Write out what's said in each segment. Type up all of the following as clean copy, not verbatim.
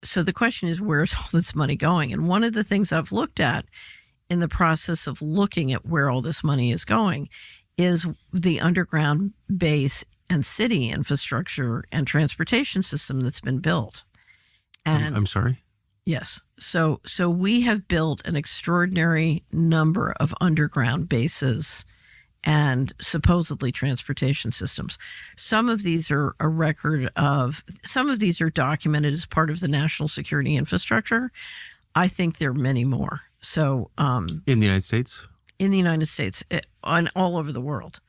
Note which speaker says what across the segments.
Speaker 1: So the question is, where's all this money going? And one of the things I've looked at in the process of looking at where all this money is going is the underground base and city infrastructure and transportation system that's been built. And
Speaker 2: I'm sorry?
Speaker 1: yes. So we have built an extraordinary number of underground bases and supposedly transportation systems. Some of these are some of these are documented as part of the national security infrastructure. I think there are many more. So
Speaker 2: in the United States?
Speaker 1: In the United States, on all over the world.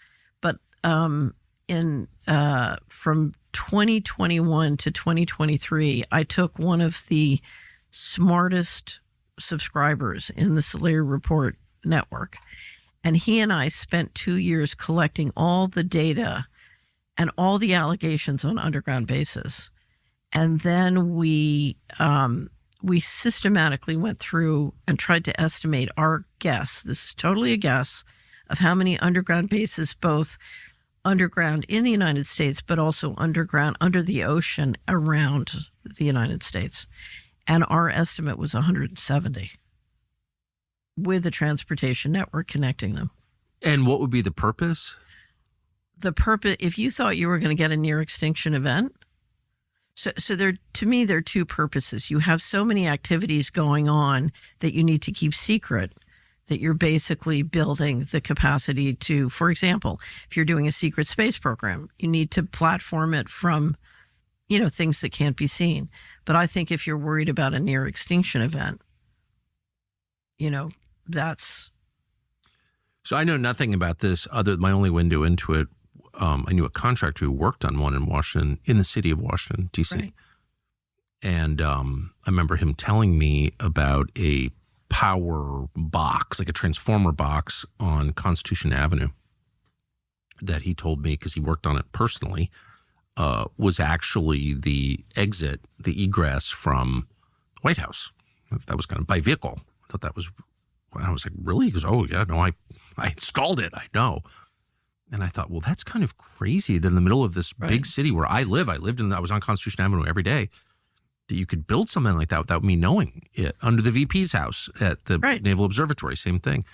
Speaker 1: But from 2021 to 2023, I took one of the smartest subscribers in the Solari Report network, and he and I spent 2 years collecting all the data and all the allegations on underground bases. And then we systematically went through and tried to estimate our guess. This is totally a guess of how many underground bases, both underground in the United States, but also underground under the ocean around the United States. And our estimate was 170 with a transportation network connecting them.
Speaker 2: And what would be the purpose?
Speaker 1: The purpose, if you thought you were going to get a near extinction event, so there, to me, there are two purposes. You have so many activities going on that you need to keep secret that you're basically building the capacity to, for example, if you're doing a secret space program, you need to platform it from, things that can't be seen. But I think if you're worried about a near extinction event, that's.
Speaker 2: So I know nothing about this other than my only window into it. I knew a contractor who worked on one in Washington, in the city of Washington, D.C.
Speaker 1: Right.
Speaker 2: And I remember him telling me about a power box, like a transformer box on Constitution Avenue that he told me, because he worked on it personally, was actually the exit, the egress from the White House. That was kind of by vehicle. I thought that was, I was like, really? He goes, oh, yeah, no, I installed it. I know. And I thought, well, that's kind of crazy that in the middle of this big city where I live, I was on Constitution Avenue every day, that you could build something like that without me knowing it. Under the VP's house at the Naval Observatory, same thing.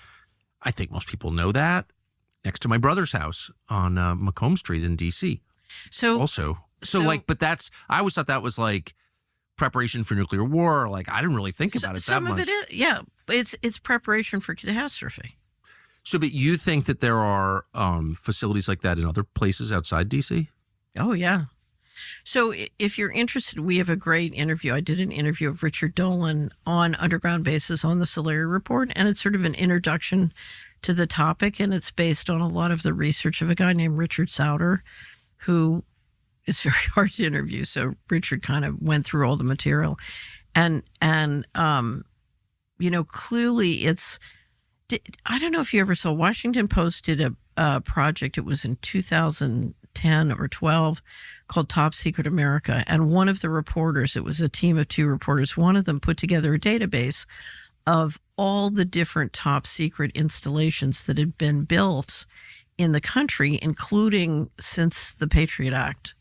Speaker 2: I think most people know that. Next to my brother's house on Macomb Street in D.C. But that's, I always thought that was like preparation for nuclear war. Like, I didn't really think about it that much.
Speaker 1: Some of it is, yeah. It's preparation for catastrophe.
Speaker 2: So, but you think that there are facilities like that in other places outside D.C.?
Speaker 1: Oh, yeah. So if you're interested, we have a great interview. I did an interview of Richard Dolan on underground bases on the Solari Report, and it's sort of an introduction to the topic, and it's based on a lot of the research of a guy named Richard Sauter, who is very hard to interview. So Richard kind of went through all the material. And clearly it's, I don't know if you ever saw, Washington Post did a project, it was in 2010 or 12, called Top Secret America. And one of the reporters, it was a team of 2 reporters, one of them put together a database of all the different top secret installations that had been built in the country, including since the Patriot Act.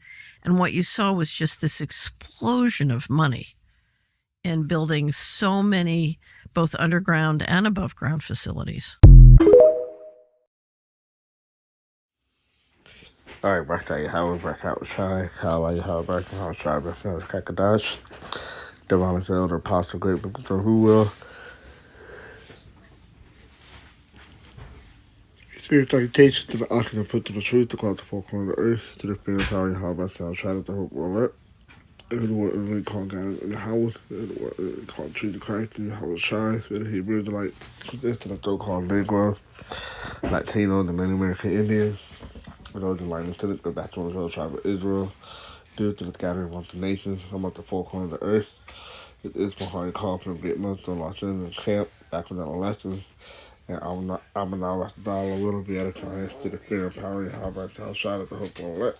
Speaker 1: And what you saw was just this explosion of money in building so many both underground and above ground facilities.
Speaker 3: All right, birthday, Howard, birthday, Shai, Kawai, Howard, birthday, Howard, Shai, birthday, Kakadash, Devon, the elder apostle, great book of who will. Spirit salutations to the oxen and put to the truth, to cloud the four corners of the earth, to the spirit of power, Howard, birthday, Howard, Shai, the hope will let. In the word, really called God in the house, in the word, called Tree to Christ, in the house, Shai, in the Hebrew, the light, this to the so called Negro, Latino, the Native American Indians. For those in line to the backbone of the tribe of Israel, due to the gathering of the nations, among the four corners of the earth. It is my heart call from great months on Los Angeles camp, back from adolescence, and I'm now at the dollar will be edifying to the fear and power and how about outside of the hope on let.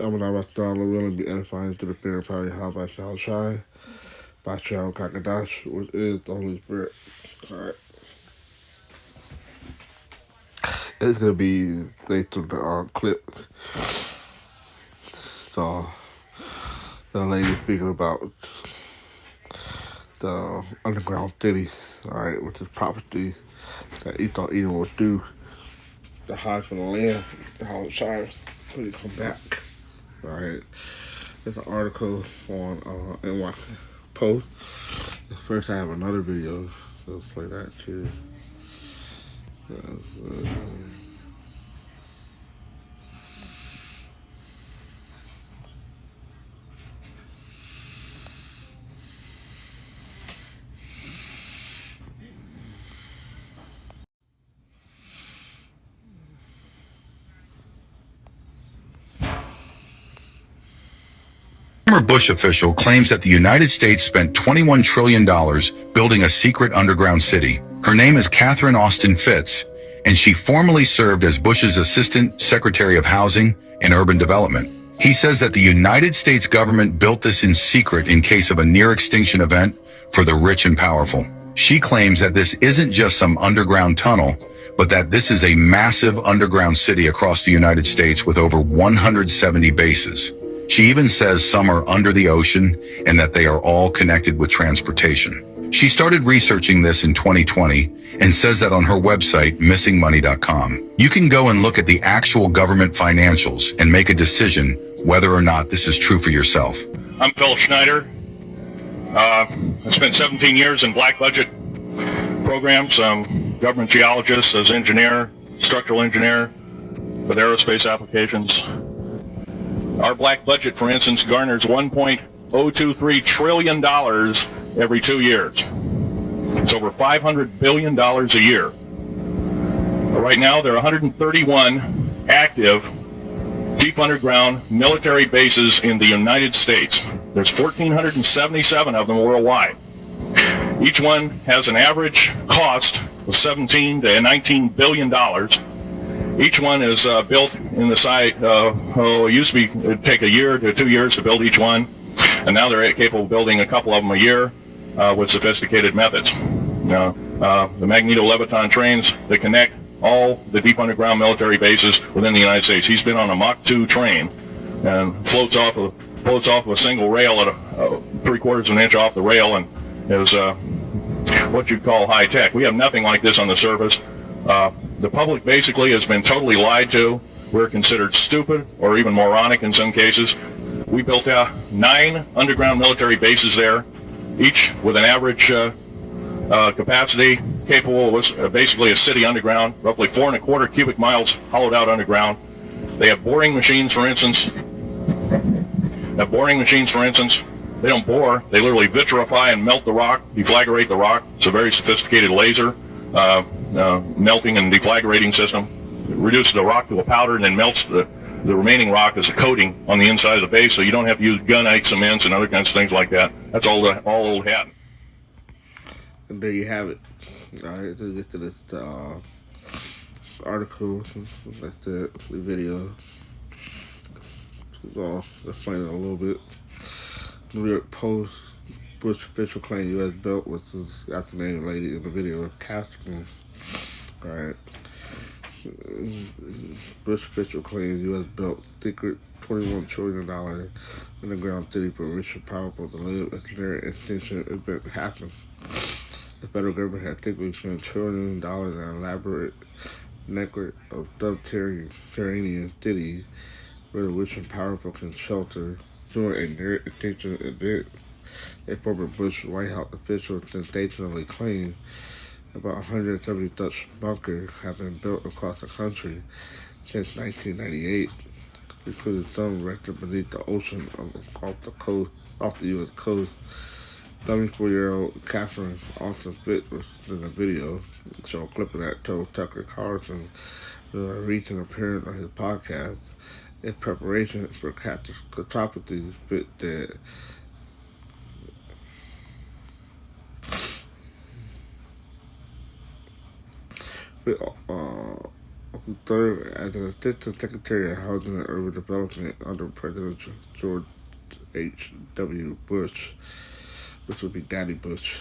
Speaker 3: I'm now at the dollar will be edifying to the fear and power and how about outside. By Child Kakadash, which is the Holy Spirit. All right. It's gonna be based on the clip. So the lady speaking about the underground city, alright, which is property that he thought Edom would do to hide from the land, how it shines when you come back. Alright. There's an article on NY Post. First I have another video, so let's play that too.
Speaker 4: Former Bush official claims that the United States spent $21 trillion building a secret underground city. Her name is Catherine Austin Fitts, and she formerly served as Bush's Assistant Secretary of Housing and Urban Development. He says that the United States government built this in secret in case of a near-extinction event for the rich and powerful. She claims that this isn't just some underground tunnel, but that this is a massive underground city across the United States with over 170 bases. She even says some are under the ocean and that they are all connected with transportation. She started researching this in 2020 and says that on her website, missingmoney.com. You can go and look at the actual government financials and make a decision whether or not this is true for yourself.
Speaker 5: I'm Phil Schneider. I spent 17 years in black budget programs. Government geologist, as engineer, structural engineer with aerospace applications. Our black budget, for instance, garners $1.023 trillion every 2 years. It's over $500 billion a year. Right now, there are 131 active deep underground military bases in the United States. There's 1,477 of them worldwide. Each one has an average cost of $17 to $19 billion. Each one is built in the site. It used to be it'd take a year to 2 years to build each one, and now they're capable of building a couple of them a year with sophisticated methods. The magneto-leviton trains that connect all the deep underground military bases within the United States. He's been on a Mach 2 train and floats off of a single rail at a 3/4 of an inch off the rail, and is what you'd call high tech. We have nothing like this on the surface. The public basically has been totally lied to. We're considered stupid or even moronic in some cases. We built 9 underground military bases there, each with an average capacity capable of basically a city underground, roughly 4.25 cubic miles hollowed out underground. They have boring machines, for instance. They don't bore. They literally vitrify and melt the rock, deflagrate the rock. It's a very sophisticated laser melting and deflagrating system. It reduces the rock to a powder and then melts the remaining rock as a coating on the inside of the base, so you don't have to use gunite cements and other kinds of things like that. That's all old hat.
Speaker 3: And there you have it. Alright, let's get to this article. That's the video. I'll explain it a little bit. New York Post, Bush official claim U.S. built, which was got the name lady in the video, Catherine. Alright. Bush official claims U.S. built secret $21 trillion underground city for rich and powerful to live as their extinction event happened. The federal government had typically spent $1 trillion in an elaborate network of subterranean cities where the rich and powerful can shelter during a near extinction event. A former Bush White House official sensationally claimed about 170 Dutch bunkers have been built across the country since 1998, including some resting beneath the ocean off the U.S. coast. 74-year-old Catherine Austin Fitts was in the video. Show a clip of that told Tucker Carlson during a recent appearance on his podcast in preparation for catastrophe. Fitts said, served as an assistant secretary of housing and urban development under President George H.W. Bush, which would be Daddy Bush,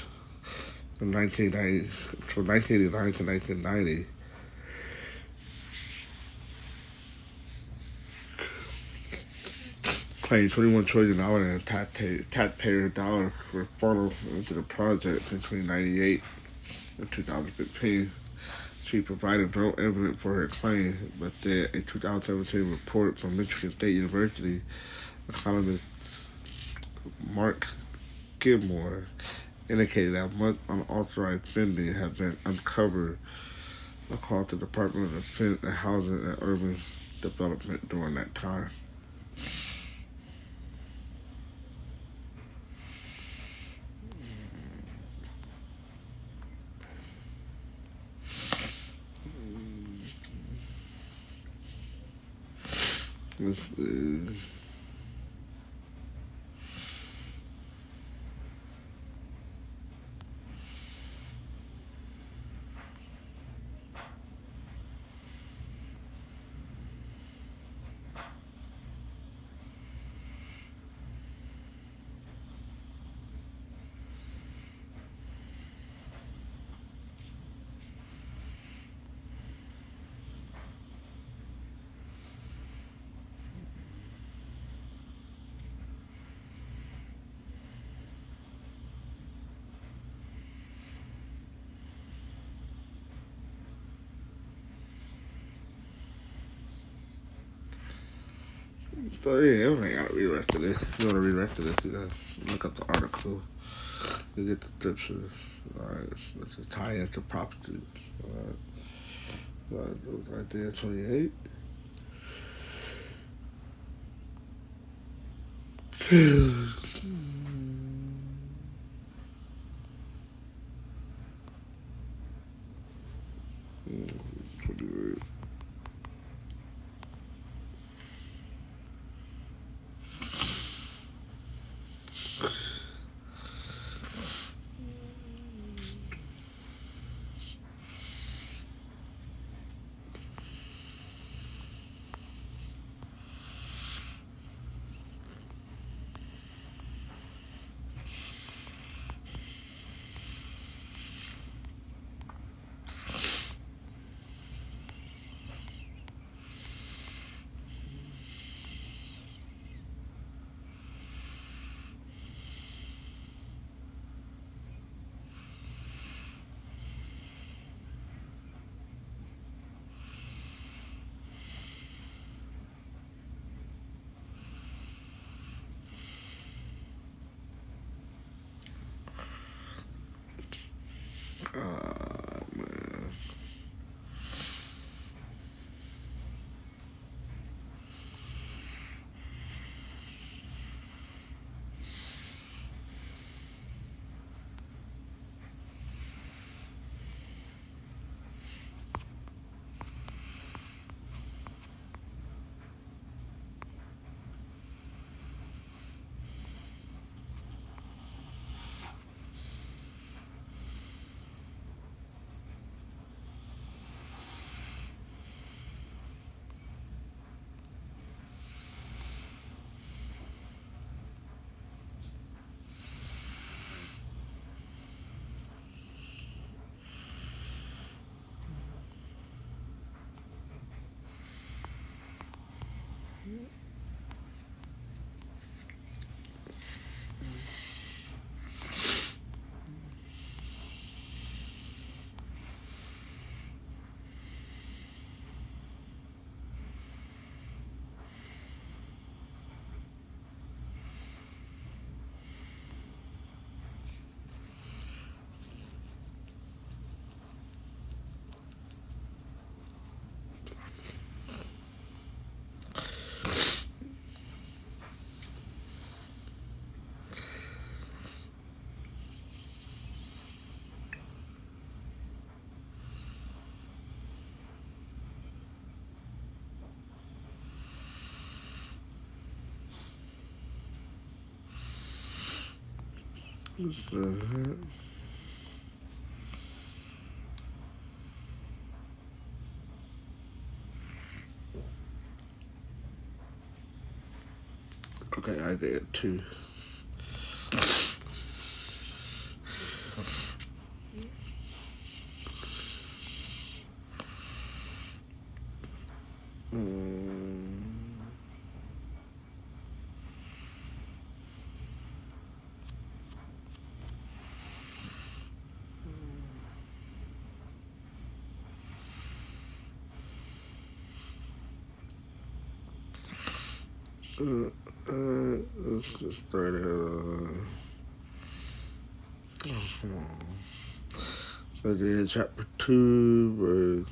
Speaker 3: from 1989 to 1990. claimed $21 trillion in taxpayer dollars were funneled into the project between 1998 and 2015. She provided no evidence for her claim, but then a 2017 report from Michigan State University economist Mark Skidmore indicated that much unauthorized spending has been uncovered across the Department of Defense and Housing and Urban Development during that time. This is so yeah, everything gotta read the rest of this. If you wanna read the rest of this, you gotta look up the article. You get the scriptures. Alright, it's a tie into property. Alright. It was right there, 28. Man. Okay, I did too. Let's just start at Isaiah chapter 2, verse.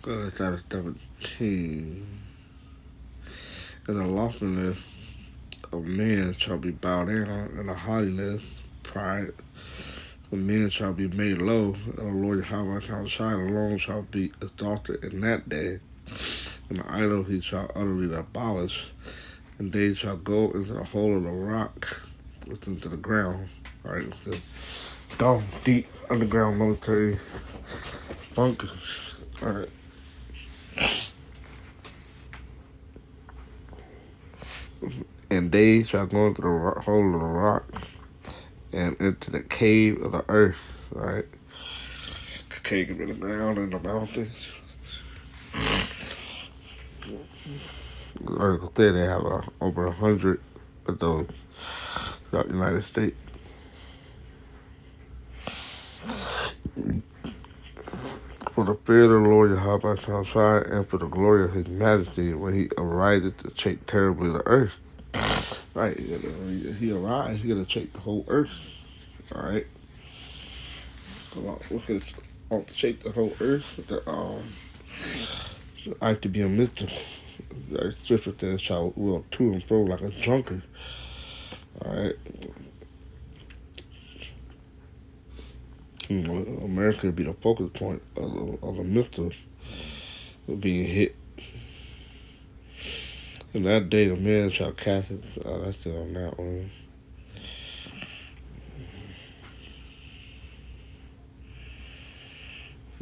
Speaker 3: It's out of 17. And the loftiness of men shall be bowed down, and the haughtiness, pride, of men shall be made low, and the Lord Yahweh shall alone shall be exalted in that day, and the idol he shall utterly abolish, and they shall go into the hole of the rock, into the ground, right? The down deep underground military bunkers, right? And they shall go into the hole of the rock and into the cave of the earth, right? The cave in the ground and the mountains. The article said they have over 100 of those throughout the United States. For the fear of the Lord Yahweh shall shine, and for the glory of his majesty, when he ariseth to shake terribly the earth. Right, he arrives, he's going to shake the whole earth. All right. We're going to shake the whole earth. I to be a mister. The scripture says, shall will to and fro like a drunkard. All right. America would be the focal point of the missiles being hit. In that day, the man shall cast his. That's it on that one.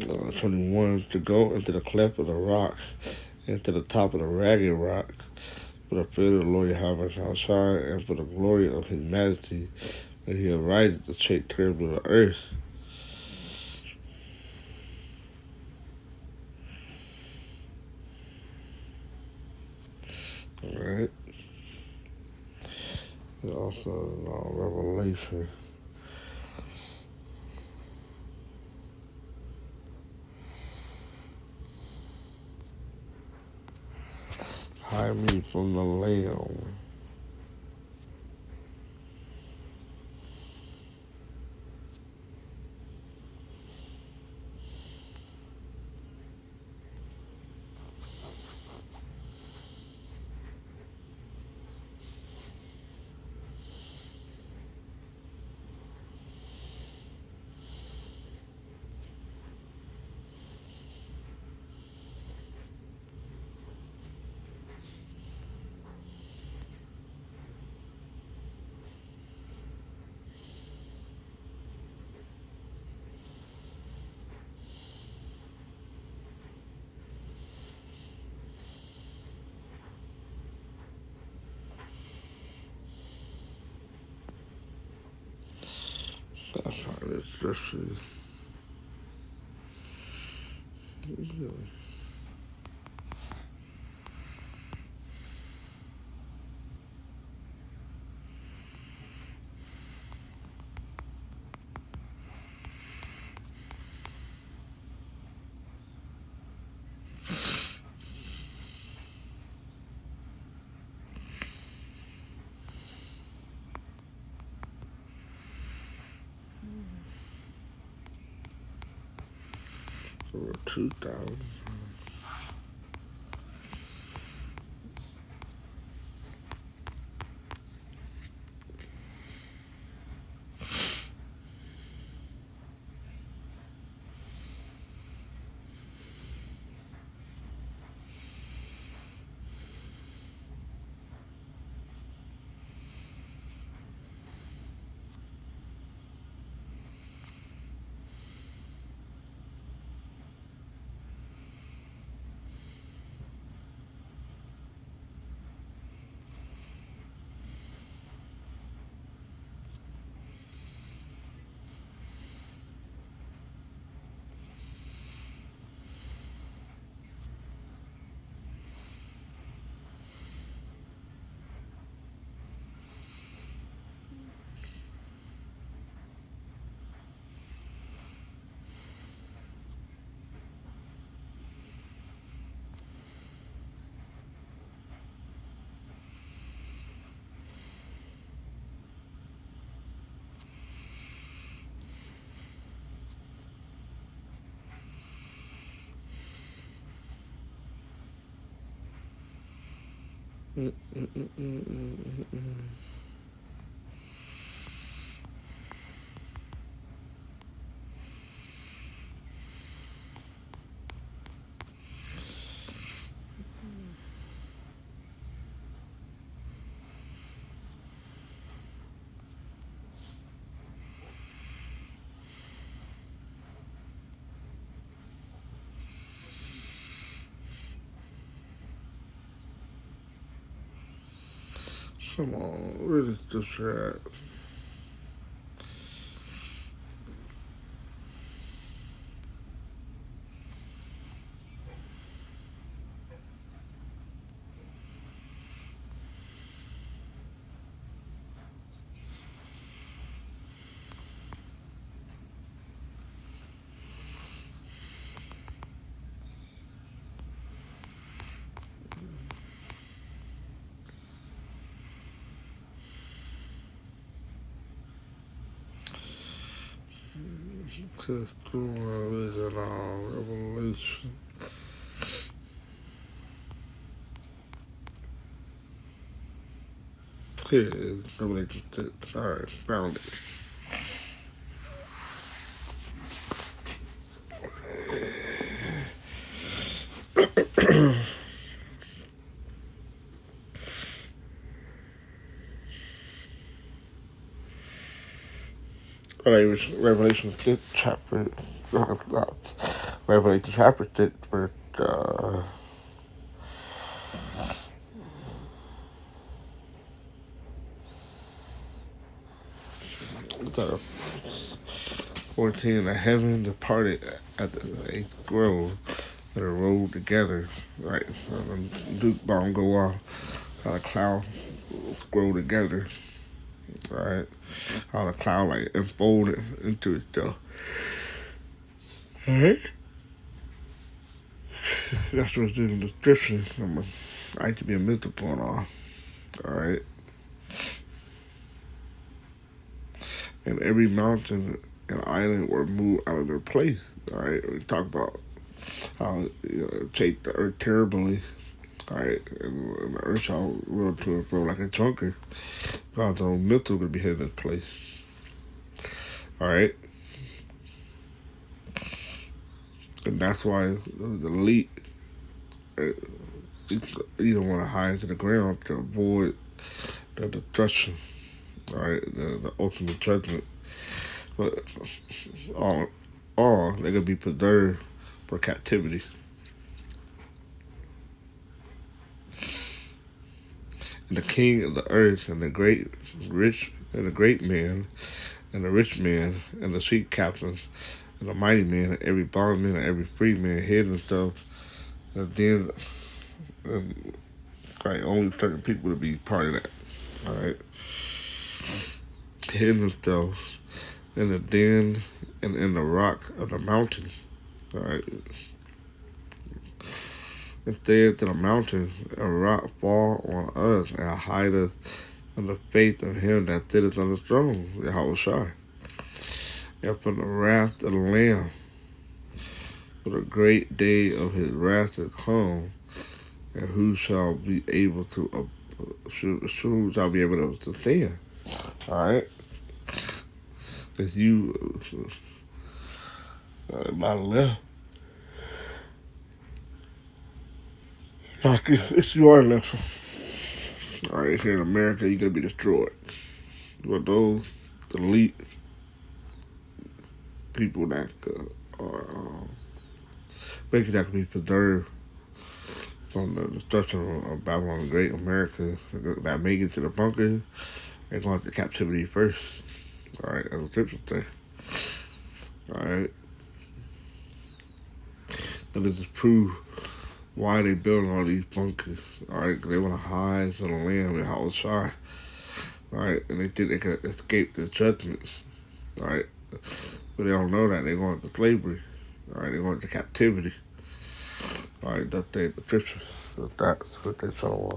Speaker 3: Uh, 21, to go into the cleft of the rock, and to the top of the ragged rock, for the fear of the Lord Yahweh shall shine, and for the glory of his majesty, that he ariseth to shake terribly the earth. Alright. And also Revelation. Hide me from the Lamb. That's how this scripture is. For 2,000. Come on, where is this at? Test through Revelation. Here it is, Revelation 6. Alright, found it. Alright, it was Revelation 6, chapter. Revelation chapter 6, verse. The 14 in the heaven departed at the eighth grove that are rolled together, right? So the Duke bomb go off, how the cloud scroll together, right? How the cloud like unfolded into itself. Alright? That's what's in the description. I like to be a mythical and all. Alright? And every mountain and island were moved out of their place. Alright? We talk about how it shaped the earth terribly. Alright? And the earth shall roll to and fro like a drunkard. God's own mental would be heading this place. Alright? And that's why the elite, you don't want to hide to the ground to avoid the destruction, right? The ultimate judgment. But all they're gonna be preserved for captivity. And the king of the earth and the great man and the rich man and the sea captains and the mighty man and every bondman and every free man hid themselves, and then right, only certain people would be part of that. Alright. Hid themselves in the den and in the rock of the mountain. Alright. Instead to the mountain and rock fall on us and hide us in the faith of him that sitteth on the throne, Yahushua. And from the wrath of the Lamb, for the great day of his wrath to come, and who shall be able to stand? All right, because you, my left, it's your left. All right, here in America, you're gonna be destroyed. But those elite people that are making that can be preserved from the destruction of Babylon the Great, America, that make it to the bunker, they're going to captivity first. All right, as a scripture thing. All right. And this is proof why they building all these bunkers. All right, because they want to hide from the land with Yahushua. All right, and they think they can escape the judgments. All right, but they don't know that they're going to slavery. All right, they're going to captivity. All right, that's the scripture. So that's what they saw.